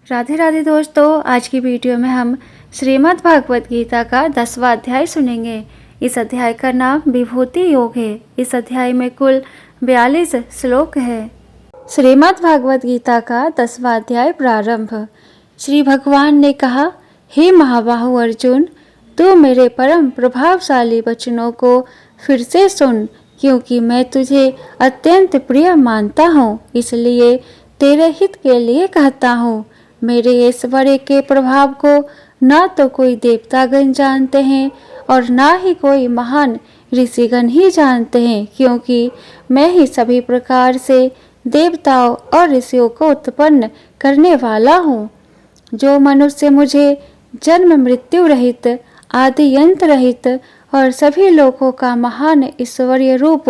राधे राधे दोस्तों, आज की वीडियो में हम श्रीमद् भागवत गीता का 10वां अध्याय सुनेंगे। इस अध्याय का नाम विभूति योग है। इस अध्याय में कुल 42 श्लोक है। श्रीमद् भागवत गीता का 10वां अध्याय प्रारंभ। श्री भगवान ने कहा, हे महाबाहु अर्जुन, तू मेरे परम प्रभावशाली वचनों को फिर से सुन, क्योंकि मैं तुझे अत्यंत प्रिय मानता हूँ, इसलिए तेरे हित के लिए कहता हूँ। मेरे ऐश्वर्य के प्रभाव को ना तो कोई देवतागण जानते हैं और ना ही कोई महान ऋषिगण ही जानते हैं, क्योंकि मैं ही सभी प्रकार से देवताओं और ऋषियों को उत्पन्न करने वाला हूँ। जो मनुष्य मुझे जन्म मृत्यु रहित, आदि अंत रहित और सभी लोगों का महान ईश्वरीय रूप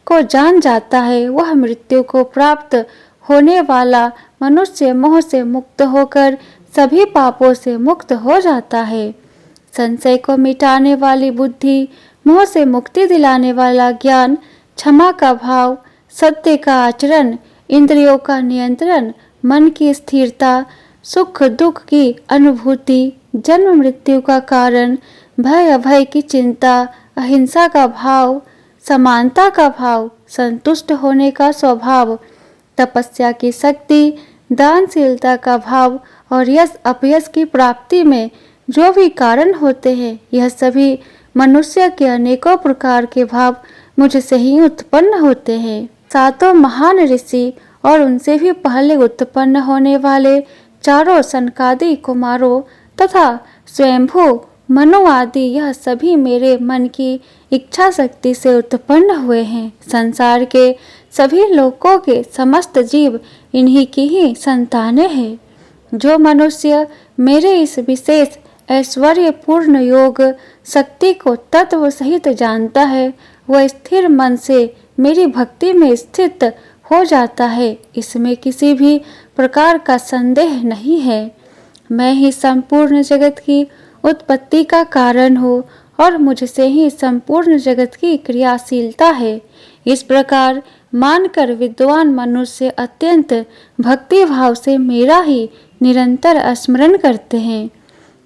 को जान जाता है, वह मृत्यु को प्राप्त होने वाला मनुष्य मोह से मुक्त होकर सभी पापों से मुक्त हो जाता है। संशय को मिटाने वाली बुद्धि, मोह से मुक्ति दिलाने वाला ज्ञान, क्षमा का भाव, सत्य का आचरण, इंद्रियों का नियंत्रण, मन की स्थिरता, सुख दुख की अनुभूति, जन्म मृत्यु का कारण, भय अभय की चिंता, अहिंसा का भाव, समानता का भाव, संतुष्ट होने का स्वभाव, तपस्या की शक्ति, दानशीलता का भाव और यश अपयश की प्राप्ति में जो भी कारण होते हैं, यह सभी मनुष्य के अनेकों प्रकार के भाव मुझसे ही उत्पन्न होते हैं। सातों महान ऋषि और उनसे भी पहले उत्पन्न होने वाले चारों सनकादि कुमारों तथा स्वयंभू मनु आदि, यह सभी मेरे मन की इच्छा शक्ति से उत्पन्न हुए हैं। संसार के सभी लोकों के समस्त जीव इन्हीं की ही संतानें हैं। जो मनुष्य मेरे इस विशेष ऐश्वर्यपूर्ण योग शक्ति को तत्व सहित जानता है, वह स्थिर मन से मेरी भक्ति में स्थित हो जाता है। इसमें किसी भी प्रकार का संदेह नहीं है। मैं ही संपूर्ण जगत की उत्पत्ति का कारण हूँ और मुझसे ही संपूर्ण जगत की क्रियाशीलता है। इस प्रकार मानकर विद्वान मनुष्य अत्यंत भक्ति भाव से मेरा ही निरंतर स्मरण करते हैं।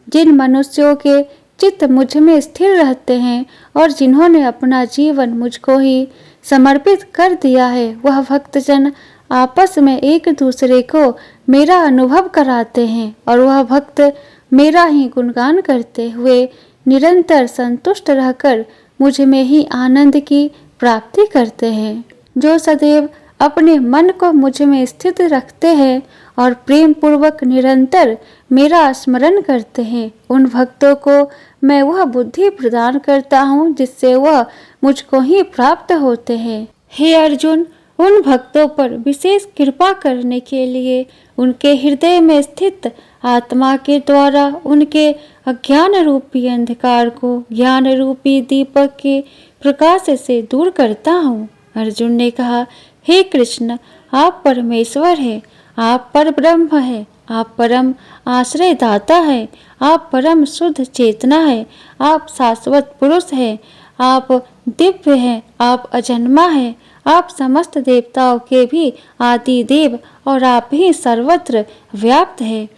जिन मनुष्यों के चित्त मुझ में स्थिर रहते हैं और जिन्होंने अपना जीवन मुझको ही समर्पित कर दिया है, वह भक्तजन आपस में एक दूसरे को मेरा अनुभव कराते हैं और वह भक्त मेरा ही गुणगान करते हुए निरंतर संतुष्ट रहकर मुझ में ही आनंद की प्राप्ति करते हैं। जो सदैव अपने मन को मुझ में स्थित रखते हैं और प्रेम पूर्वक निरंतर मेरा स्मरण करते हैं, उन भक्तों को मैं वह बुद्धि प्रदान करता हूँ जिससे वह मुझको ही प्राप्त होते हैं। हे अर्जुन, उन भक्तों पर विशेष कृपा करने के लिए उनके हृदय में स्थित आत्मा के द्वारा उनके अज्ञान रूपी अंधकार को ज्ञान रूपी दीपक के प्रकाश से दूर करता हूँ। अर्जुन ने कहा, हे कृष्ण, आप परमेश्वर हैं, आप परब्रह्म हैं, आप परम आश्रय दाता हैं, आप परम शुद्ध चेतना है, आप शाश्वत पुरुष हैं, आप दिव्य हैं, आप अजन्मा हैं, आप समस्त देवताओं के भी आदि देव और आप ही सर्वत्र व्याप्त हैं।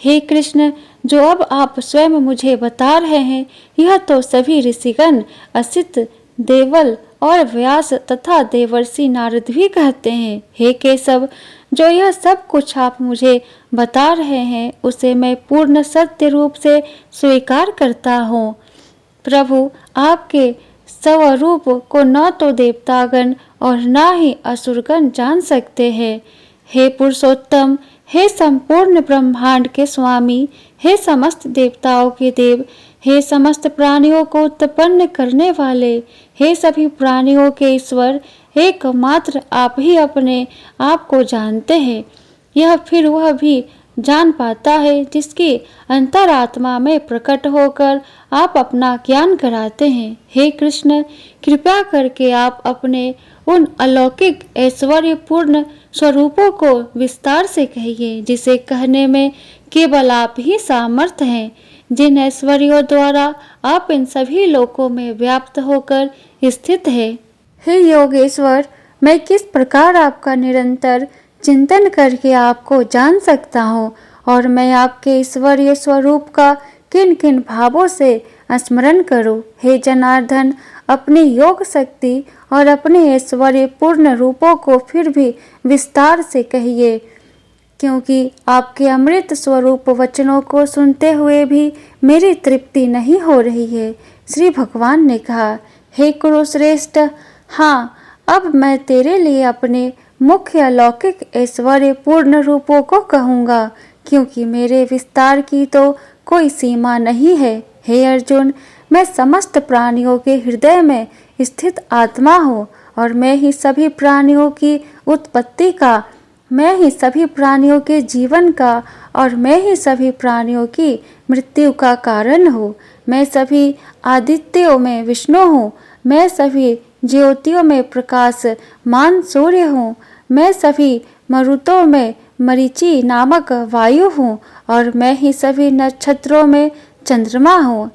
हे कृष्ण, जो अब आप स्वयं मुझे बता रहे हैं, यह तो सभी ऋषिगण, असित, देवल और व्यास तथा देवर्षि नारद भी कहते हैं। हे केशव, जो यह सब कुछ आप मुझे बता रहे हैं, उसे मैं पूर्ण सत्य रूप से स्वीकार करता हूँ। प्रभु, आपके स्वरूप को न तो देवतागण और न ही असुरगण जान सकते हैं। हे पुरुषोत्तम, हे संपूर्ण ब्रह्मांड के स्वामी, हे समस्त देवताओं के देव, हे समस्त प्राणियों को उत्पन्न करने वाले, हे सभी प्राणियों के ईश्वर, एकमात्र आप ही अपने आप को जानते हैं। यह फिर वह भी जान पाता है जिसकी अंतरात्मा में प्रकट होकर आप अपना ज्ञान कराते हैं। हे कृष्ण, कृपया करके आप अपने उन अलौकिक ऐश्वर्यपूर्ण स्वरूपों को विस्तार से कहिए, जिसे कहने में केवल आप ही सामर्थ हैं, जिन ऐश्वर्यों द्वारा आप इन सभी लोकों में व्याप्त होकर स्थित है। हे योगेश्वर, मैं किस प्रकार आपका निरंतर चिंतन करके आपको जान सकता हूँ और मैं आपके ईश्वरीय स्वरूप का किन किन भावों से स्मरण करूं। हे जनार्दन, अपनी योग शक्ति और अपने ऐश्वर्य पूर्ण रूपों को फिर भी विस्तार से कहिए, क्योंकि आपके अमृत स्वरूप वचनों को सुनते हुए भी मेरी तृप्ति नहीं हो रही है। श्री भगवान ने कहा, हे कुरुश्रेष्ठ, हाँ, अब मैं तेरे लिए अपने मुख्य अलौकिक ऐश्वर्य पूर्ण रूपों को कहूँगा, क्योंकि मेरे विस्तार की तो कोई सीमा नहीं है। हे अर्जुन, मैं समस्त प्राणियों के हृदय में स्थित आत्मा हूँ और मैं ही सभी प्राणियों की उत्पत्ति का, मैं ही सभी प्राणियों के जीवन का और मैं ही सभी प्राणियों की मृत्यु का कारण हूँ। मैं सभी आदित्यों में विष्णु हूँ, मैं सभी ज्योतियों में प्रकाश मान सूर्य हूँ, मैं सभी मरुतों में मरीचि नामक वायु हूँ और मैं ही सभी नक्षत्रों में चंद्रमा हूँ।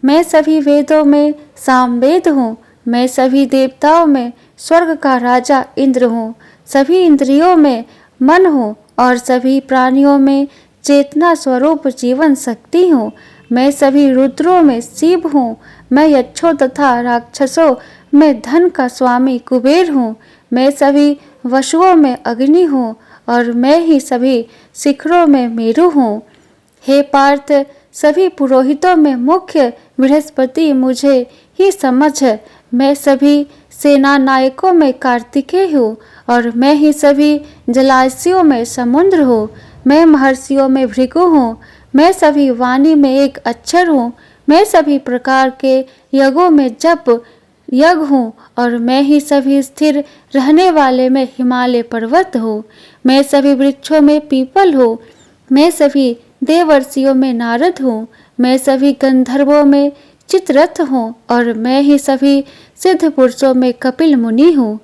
मैं सभी वेदों में सामवेद हूँ, मैं सभी देवताओं में स्वर्ग का राजा इंद्र हूँ, सभी इंद्रियों में मन हूँ और सभी प्राणियों में चेतना स्वरूप जीवन शक्ति हूँ। मैं सभी रुद्रों में शिव हूँ, मैं यक्षों तथा राक्षसों में धन का स्वामी कुबेर हूँ, मैं सभी वसुओं में अग्नि हूँ और मैं ही सभी शिखरों में मेरु हूँ। हे पार्थ, सभी पुरोहितों में मुख्य बृहस्पति मुझे ही समझ, मैं सभी सेना नायकों में कार्तिकेय हूँ और मैं ही सभी जलाशयों में समुद्र हूँ, मैं महर्षियों में भृगु हूँ, मैं सभी वाणी में एक अक्षर हूँ, मैं सभी प्रकार के यज्ञों में जप यज्ञ हूँ और मैं ही सभी स्थिर रहने वाले में हिमालय पर्वत हूँ, मैं सभी वृक्षों में पीपल हूँ, मैं सभी देवर्षियों में नारद हूँ, मैं सभी गंधर्वों में चित्ररथ हूँ और मैं ही सभी सिद्ध पुरुषों में कपिल मुनि हूँ।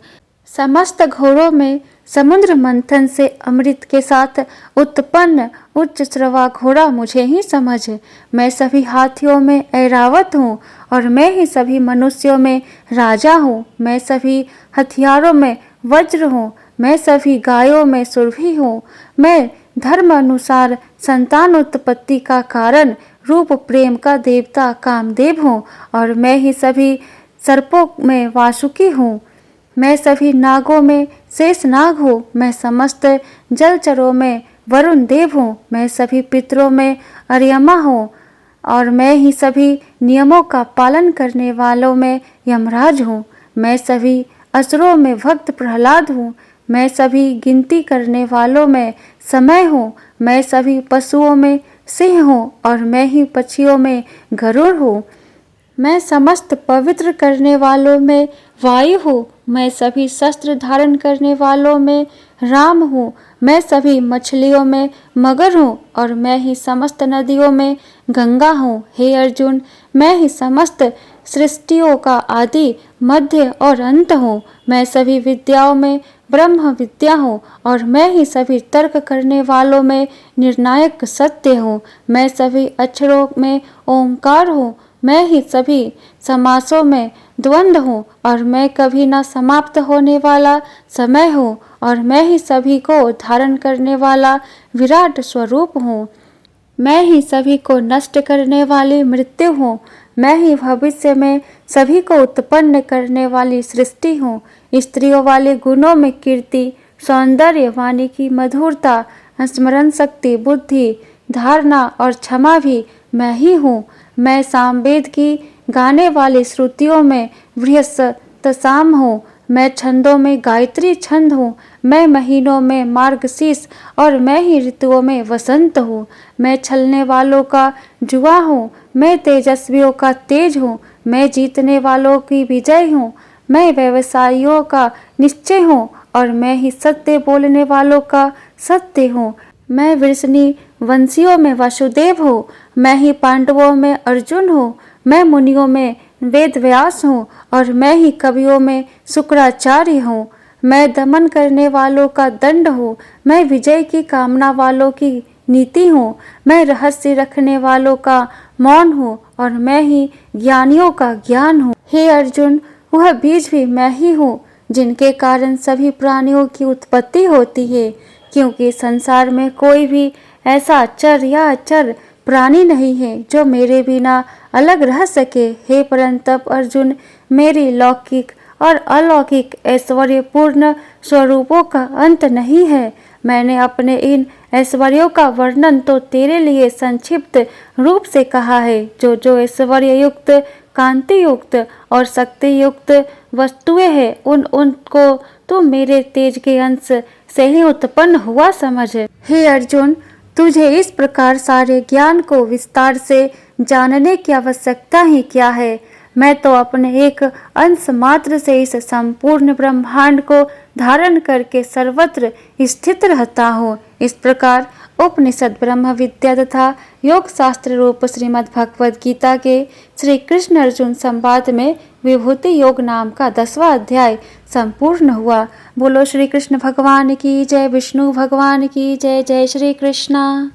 समस्त घोड़ों में समुद्र मंथन से अमृत के साथ उत्पन्न उच्च श्रवा घोड़ा मुझे ही समझ, मैं सभी हाथियों में ऐरावत हूँ और मैं ही सभी मनुष्यों में राजा हूँ, मैं सभी हथियारों में वज्र हूँ, मैं सभी गायों में सुरभि हूँ, मैं धर्म अनुसार संतान उत्पत्ति का कारण रूप प्रेम का देवता कामदेव हूँ और मैं ही सभी सर्पों में वासुकी हूँ, मैं सभी नागों में शेषनाग हूँ, मैं समस्त जलचरों में वरुण देव हूँ, मैं सभी पितरों में अर्यमा हूँ और मैं ही सभी नियमों का पालन करने वालों में यमराज हूँ, मैं सभी असुरों में भक्त प्रहलाद हूँ, मैं सभी गिनती करने वालों में समय हूँ, मैं सभी पशुओं में सिंह हूँ और मैं ही पक्षियों में गरुड़ हूँ, मैं समस्त पवित्र करने वालों में वायु हूँ, मैं सभी शस्त्र धारण करने वालों में राम हूँ, मैं सभी मछलियों में मगर हूँ और मैं ही समस्त नदियों में गंगा हूँ। हे अर्जुन, मैं ही समस्त सृष्टियों का आदि मध्य और अंत हूँ, मैं सभी विद्याओं में ब्रह्म विद्या हूँ और मैं ही सभी तर्क करने वालों में निर्णायक सत्य हूँ, मैं सभी अक्षरों में ओंकार हूँ, मैं ही सभी समासों में द्वंद्व हूँ और मैं कभी न समाप्त होने वाला समय हूँ और मैं ही सभी को धारण करने वाला विराट स्वरूप हूँ, मैं ही सभी को नष्ट करने वाली मृत्यु हूँ, मैं ही भविष्य में सभी को उत्पन्न करने वाली सृष्टि हूँ। स्त्रियों वाले गुणों में कीर्ति, सौंदर्य, वाणी की मधुरता, स्मरण शक्ति, बुद्धि, धारणा और क्षमा भी मैं ही हूँ। मैं सामवेद की गाने वाली श्रुतियों में बृहस्पतिसाम हूँ, मैं छंदों में गायत्री छंद हूँ, मैं महीनों में मार्गशीर्ष और मैं ही ऋतुओं में वसंत हूँ, मैं छलने वालों का जुआ हूँ, मैं तेजस्वियों का तेज हूँ, मैं जीतने वालों की विजय हूँ, मैं व्यवसायियों का निश्चय हूँ और मैं ही सत्य बोलने वालों का सत्य हूँ, मैं वृषणी वंशियों में वासुदेव हूँ, मैं ही पांडवों में अर्जुन हूँ, मैं मुनियों में वेद व्यास हूँ और मैं ही कवियों में शुक्राचार्य हूँ, मैं दमन करने वालों का दंड हूँ, मैं विजय की कामना वालों की नीति हूँ, मैं रहस्य रखने वालों का मौन हूँ और मैं ही ज्ञानियों का ज्ञान हूँ। हे अर्जुन, वह बीज भी मैं ही हूँ जिनके कारण सभी प्राणियों की उत्पत्ति होती है, क्योंकि संसार में कोई भी ऐसा चर या अचर प्राणी नहीं है जो मेरे बिना अलग रह सके। हे परंतप अर्जुन, मेरी लौकिक और अलौकिक ऐश्वर्यपूर्ण स्वरूपों का अंत नहीं है। मैंने अपने इन ऐश्वर्यों का वर्णन तो तेरे लिए संक्षिप्त रूप से कहा है। जो ऐश्वर्य युक्त, कांति युक्त और शक्ति युक्त वस्तुएं हैं, उनको तो मेरे तेज के अंश से ही उत्पन्न हुआ समझ। हे अर्जुन, तुझे इस प्रकार सारे ज्ञान को विस्तार से जानने की आवश्यकता ही क्या है। मैं तो अपने एक अंश मात्र से इस संपूर्ण ब्रह्मांड को धारण करके सर्वत्र स्थित रहता हूँ। इस प्रकार उपनिषद, ब्रह्म विद्या तथा योग शास्त्र रूप श्रीमद् भगवद गीता के श्री कृष्ण अर्जुन संवाद में विभूति योग नाम का 10वां अध्याय संपूर्ण हुआ। बोलो श्री कृष्ण भगवान की जय, विष्णु भगवान की जय। जय श्री कृष्णा।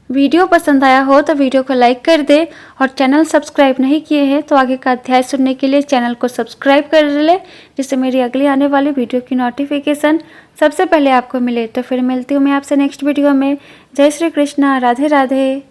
वीडियो पसंद आया हो तो वीडियो को लाइक कर दे और चैनल सब्सक्राइब नहीं किए हैं तो आगे का अध्याय सुनने के लिए चैनल को सब्सक्राइब कर ले, जिससे मेरी अगली आने वाली वीडियो की नोटिफिकेशन सबसे पहले आपको मिले। तो फिर मिलती हूँ मैं आपसे नेक्स्ट वीडियो में। जय श्री कृष्णा, राधे राधे।